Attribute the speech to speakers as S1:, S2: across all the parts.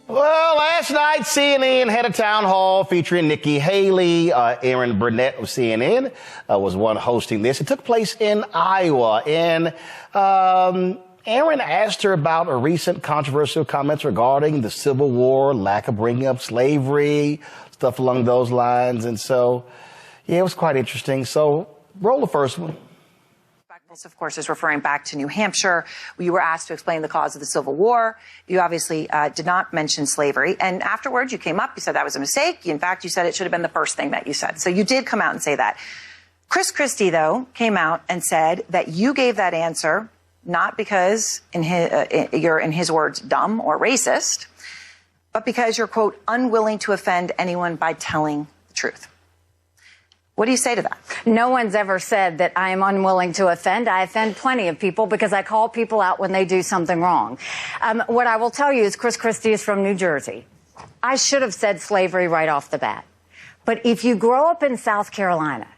S1: Well, last night, CNN had a town hall featuring Nikki Haley. Aaron Burnett of CNN was one hosting this. It took place in Iowa. And Aaron asked her about a recent controversial comments regarding the Civil War, lack of bringing up slavery, stuff along those lines. And so, yeah, it was quite interesting. So roll the first one.
S2: Of course, is referring back to New Hampshire. You were asked to explain the cause of the Civil War. You obviously did not mention slavery. And afterwards, you came up, you said that was a mistake. In fact, you said it should have been the first thing that you said. So you did come out and say that. Chris Christie, though, came out and said that you gave that answer not because you're, in his words, dumb or racist, but because you're, quote, unwilling to offend anyone by telling the truth. What do you say to that?
S3: No one's ever said that I am unwilling to offend. I offend plenty of people because I call people out when they do something wrong. What I will tell you is Chris Christie is from New Jersey. I should have said slavery right off the bat. But if you grow up in South Carolina,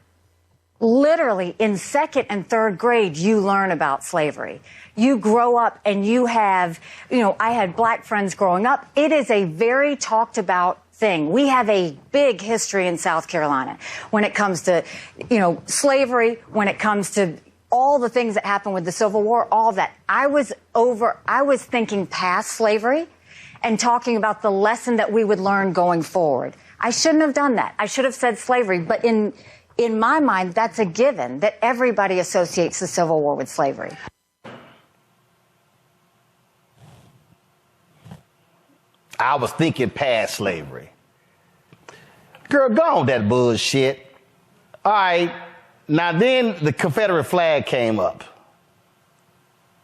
S3: literally in second and third grade, you learn about slavery. You grow up and you have, I had black friends growing up. It is a very talked about thing. We have a big history in South Carolina when it comes to, slavery, when it comes to all the things that happened with the Civil War, all that. I was thinking past slavery and talking about the lesson that we would learn going forward. I shouldn't have done that. I should have said slavery, but in my mind, that's a given that everybody associates the Civil War with slavery.
S1: I was thinking past slavery. Girl, go on that bullshit. All right, now then the Confederate flag came up.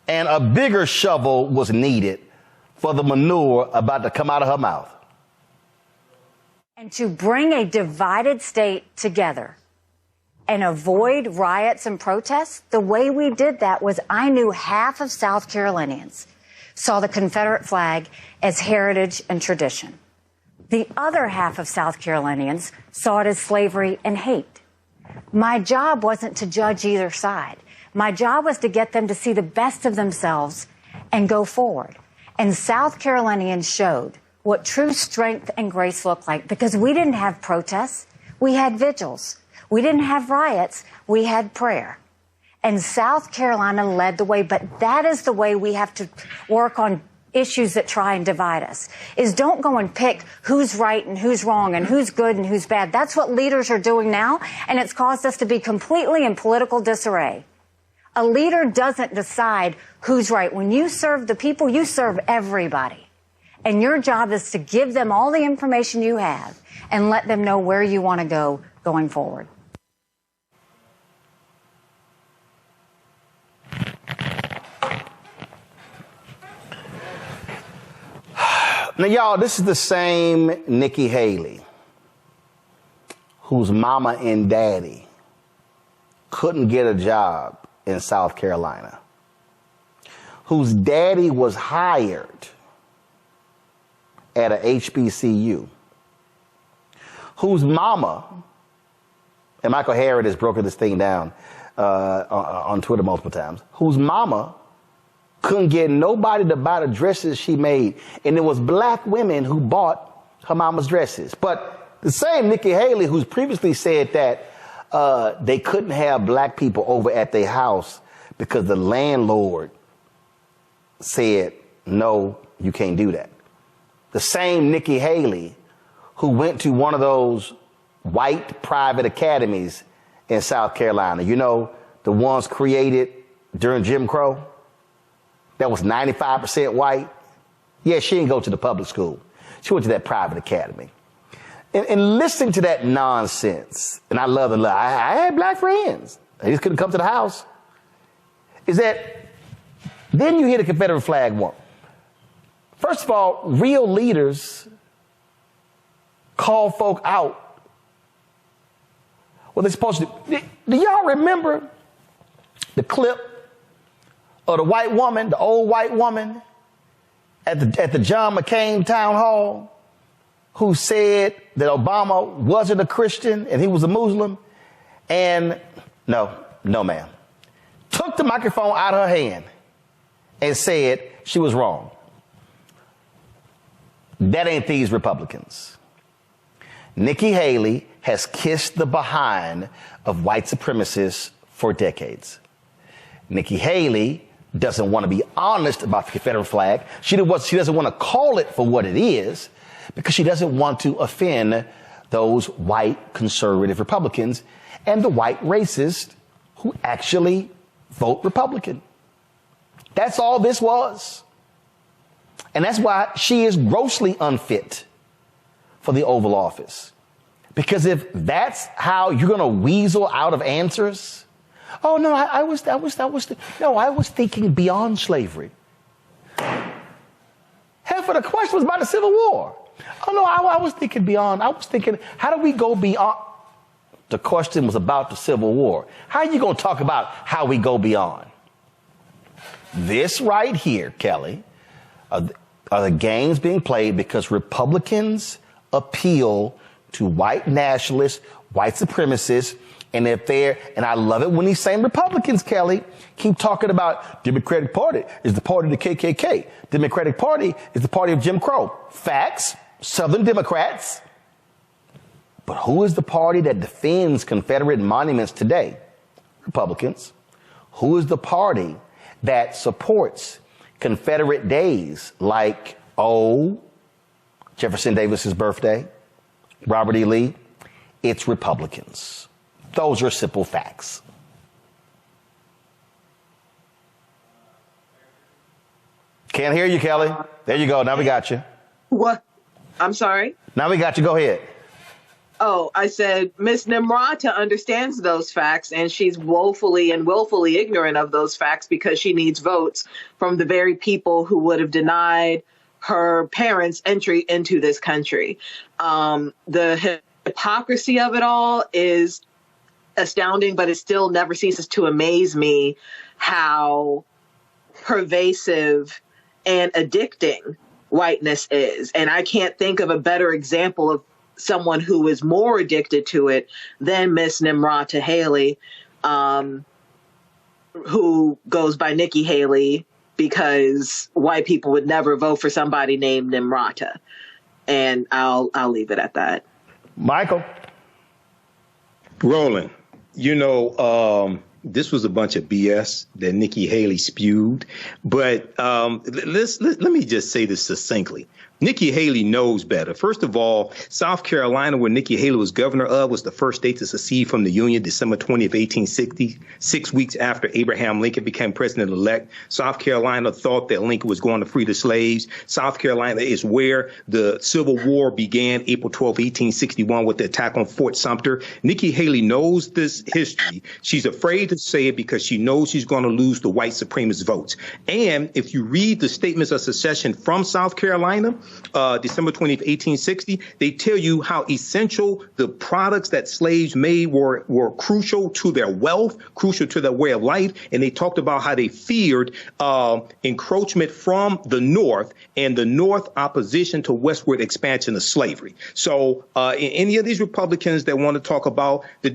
S1: And a bigger shovel was needed for the manure about to come out of her mouth.
S3: And to bring a divided state together and avoid riots and protests, the way we did that was I knew half of South Carolinians saw the Confederate flag as heritage and tradition. The other half of South Carolinians saw it as slavery and hate. My job wasn't to judge either side. My job was to get them to see the best of themselves and go forward. And South Carolinians showed what true strength and grace looked like because we didn't have protests. We had vigils. We didn't have riots. We had prayer. And South Carolina led the way, but that is the way we have to work on issues that try and divide us, is don't go and pick who's right and who's wrong and who's good and who's bad. That's what leaders are doing now, and it's caused us to be completely in political disarray. A leader doesn't decide who's right. When you serve the people, you serve everybody. And your job is to give them all the information you have and let them know where you want to go going forward.
S1: Now, y'all, this is the same Nikki Haley whose mama and daddy couldn't get a job in South Carolina, whose daddy was hired at a HBCU, whose mama, and Michael Harrod has broken this thing down on Twitter multiple times, whose mama couldn't get nobody to buy the dresses she made. And it was black women who bought her mama's dresses. But the same Nikki Haley, who's previously said that they couldn't have black people over at their house because the landlord said, no, you can't do that. The same Nikki Haley who went to one of those white private academies in South Carolina, the ones created during Jim Crow, that was 95% white. Yeah, she didn't go to the public school. She went to that private academy. And listening to that nonsense, and I love it. I had black friends. They just couldn't come to the house. Is that then you hear the Confederate flag one. First of all, real leaders call folk out. Well, they're supposed to. Do y'all remember the clip of the white woman, the old white woman at the John McCain town hall who said that Obama wasn't a Christian and he was a Muslim? And no, ma'am. Took the microphone out of her hand and said she was wrong. That ain't these Republicans. Nikki Haley has kissed the behind of white supremacists for decades. Nikki Haley doesn't want to be honest about the Confederate flag. She doesn't want to call it for what it is because she doesn't want to offend those white conservative Republicans and the white racists who actually vote Republican. That's all this was. And that's why she is grossly unfit for the Oval Office. Because if that's how you're going to weasel out of answers, oh no, I was thinking beyond slavery. Half of the question was about the Civil War. Oh no, I was thinking beyond. I was thinking, how do we go beyond? The question was about the Civil War. How are you going to talk about how we go beyond? This right here, Kelly, are the games being played because Republicans appeal to white nationalists, white supremacists, and and I love it when these same Republicans, Kelly, keep talking about Democratic Party is the party of the KKK. Democratic Party is the party of Jim Crow. Facts, Southern Democrats. But who is the party that defends Confederate monuments today? Republicans. Who is the party that supports Confederate days like, Jefferson Davis's birthday, Robert E. Lee? It's Republicans. Those are simple facts. Can't hear you, Kelly. There you go. Now we got you.
S4: What? I'm sorry?
S1: Now we got you. Go ahead.
S4: Oh, I said Miss Nimrata understands those facts, and she's woefully and willfully ignorant of those facts because she needs votes from the very people who would have denied her parents entry into this country. The hypocrisy of it all is astounding, but it still never ceases to amaze me how pervasive and addicting whiteness is. And I can't think of a better example of someone who is more addicted to it than Miss Nimrata Haley, who goes by Nikki Haley, because white people would never vote for somebody named Nimrata. And I'll leave it at that.
S1: Michael.
S5: Roland, this was a bunch of BS that Nikki Haley spewed. But let me just say this succinctly. Nikki Haley knows better. First of all, South Carolina, where Nikki Haley was governor of, was the first state to secede from the Union December 20th, 1860, 6 weeks after Abraham Lincoln became president-elect. South Carolina thought that Lincoln was going to free the slaves. South Carolina is where the Civil War began, April 12, 1861, with the attack on Fort Sumter. Nikki Haley knows this history. She's afraid to say it because she knows she's going to lose the white supremacist votes. And if you read the statements of secession from South Carolina, December 20th, 1860, they tell you how essential the products that slaves made were crucial to their wealth, crucial to their way of life. And they talked about how they feared encroachment from the North and the North opposition to westward expansion of slavery. So any of these Republicans that want to talk about the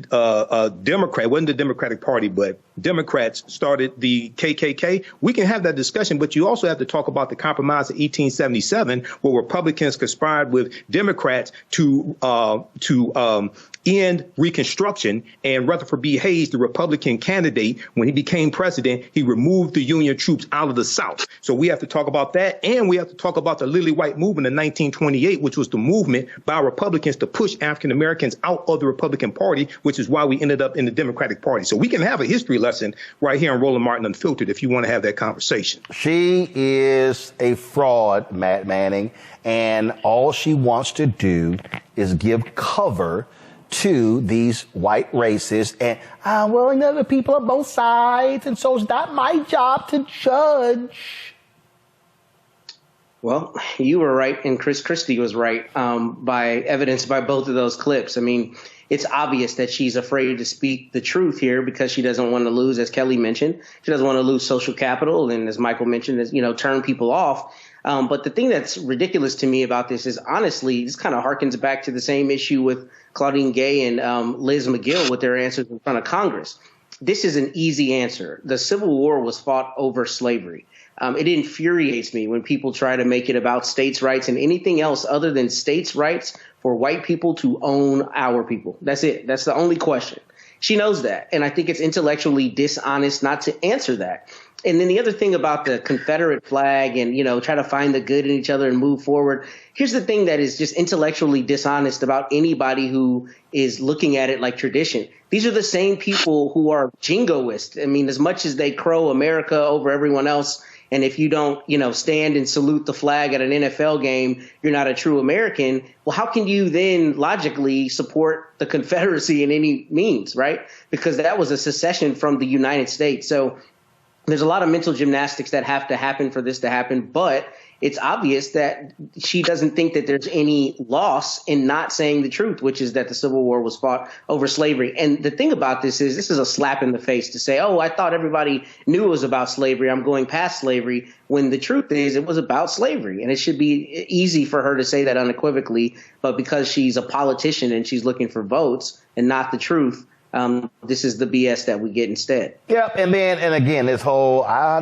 S5: Democrat, it wasn't the Democratic Party, but Democrats started the KKK, we can have that discussion. But you also have to talk about the Compromise of 1877, where Republicans conspired with Democrats to end Reconstruction. And Rutherford B. Hayes, the Republican candidate, when he became president, he removed the Union troops out of the South. So we have to talk about that. And we have to talk about the Lily White movement in 1928, which was the movement by Republicans to push African Americans out of the Republican Party, which is why we ended up in the Democratic Party. So we can have a history lesson right here on Roland Martin Unfiltered if you want to have that conversation.
S1: She is a fraud, Matt Manning, and all she wants to do is give cover to these white racists and, the people on both sides, and so it's not my job to judge.
S6: Well, you were right, and Chris Christie was right, by evidenced by both of those clips. I mean, it's obvious that she's afraid to speak the truth here because she doesn't want to lose, as Kelly mentioned, she doesn't want to lose social capital, and as Michael mentioned, turn people off. But the thing that's ridiculous to me about this is, honestly, this kind of harkens back to the same issue with Claudine Gay and Liz McGill with their answers in front of Congress. This is an easy answer. The Civil War was fought over slavery. It infuriates me when people try to make it about states' rights and anything else other than states' rights for white people to own our people. That's it. That's the only question. She knows that. And I think it's intellectually dishonest not to answer that. And then the other thing about the Confederate flag and, try to find the good in each other and move forward. Here's the thing that is just intellectually dishonest about anybody who is looking at it like tradition. These are the same people who are jingoists. I mean, as much as they crow America over everyone else, and if you don't, stand and salute the flag at an NFL game, you're not a true American. Well, how can you then logically support the Confederacy in any means, right? Because that was a secession from the United States. So there's a lot of mental gymnastics that have to happen for this to happen, but it's obvious that she doesn't think that there's any loss in not saying the truth, which is that the Civil War was fought over slavery. And the thing about this is a slap in the face to say, oh, I thought everybody knew it was about slavery. I'm going past slavery, when the truth is it was about slavery. And it should be easy for her to say that unequivocally. But because she's a politician and she's looking for votes and not the truth, this is the BS that we get instead.
S1: Yep, and again, this whole I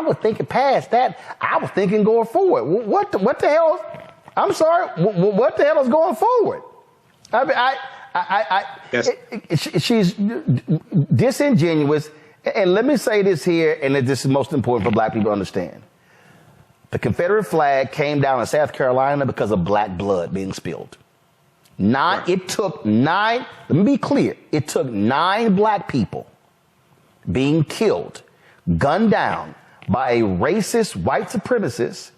S1: was thinking past that. I was thinking going forward. What the hell? I'm sorry. What the hell is going forward?
S5: Yes.
S1: She's disingenuous. And let me say this here, and this is most important for black people to understand. The Confederate flag came down in South Carolina because of black blood being spilled. It took 9, let me be clear, it took 9 black people being killed, gunned down by a racist white supremacist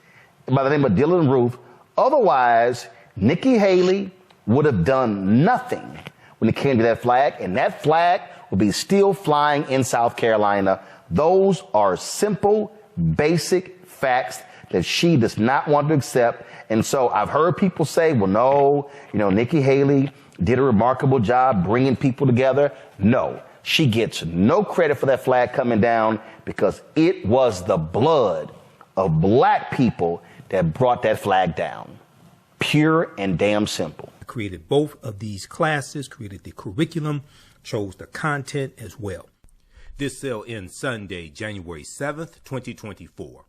S1: by the name of Dylan Roof. Otherwise, Nikki Haley would have done nothing when it came to that flag, and that flag would be still flying in South Carolina. Those are simple, basic facts that she does not want to accept. And so I've heard people say, well, no, Nikki Haley did a remarkable job bringing people together. No, she gets no credit for that flag coming down because it was the blood of black people that brought that flag down. Pure and damn simple.
S7: Created both of these classes, created the curriculum, chose the content as well. This sale ends Sunday, January 7th, 2024.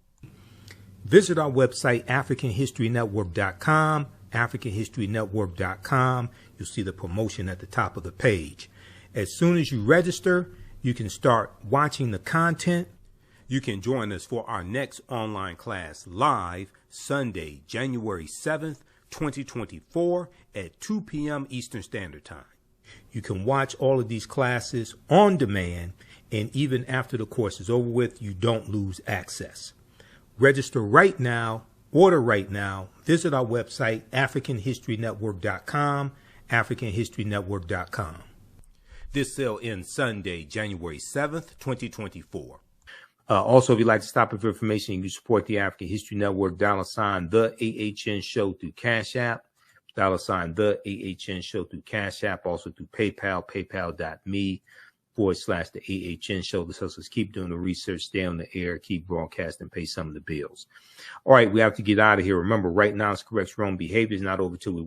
S7: Visit our website, AfricanHistoryNetwork.com, AfricanHistoryNetwork.com. You'll see the promotion at the top of the page. As soon as you register, you can start watching the content. You can join us for our next online class live Sunday, January 7th, 2024 at 2 p.m. Eastern Standard Time. You can watch all of these classes on demand, and even after the course is over with, you don't lose access. Register right now, order right now, visit our website, AfricanHistoryNetwork.com, AfricanHistoryNetwork.com. This sale ends Sunday, January 7th, 2024. Also, if you'd like to stop for information, you can support the African History Network, $, the AHN Show through Cash App, $, the AHN Show through Cash App, also through PayPal, paypal.me/the AHN Show. This helps us keep doing the research, stay on the air, keep broadcasting, pay some of the bills. All right, we have to get out of here. Remember, right now, it's correct wrong behavior is not over till we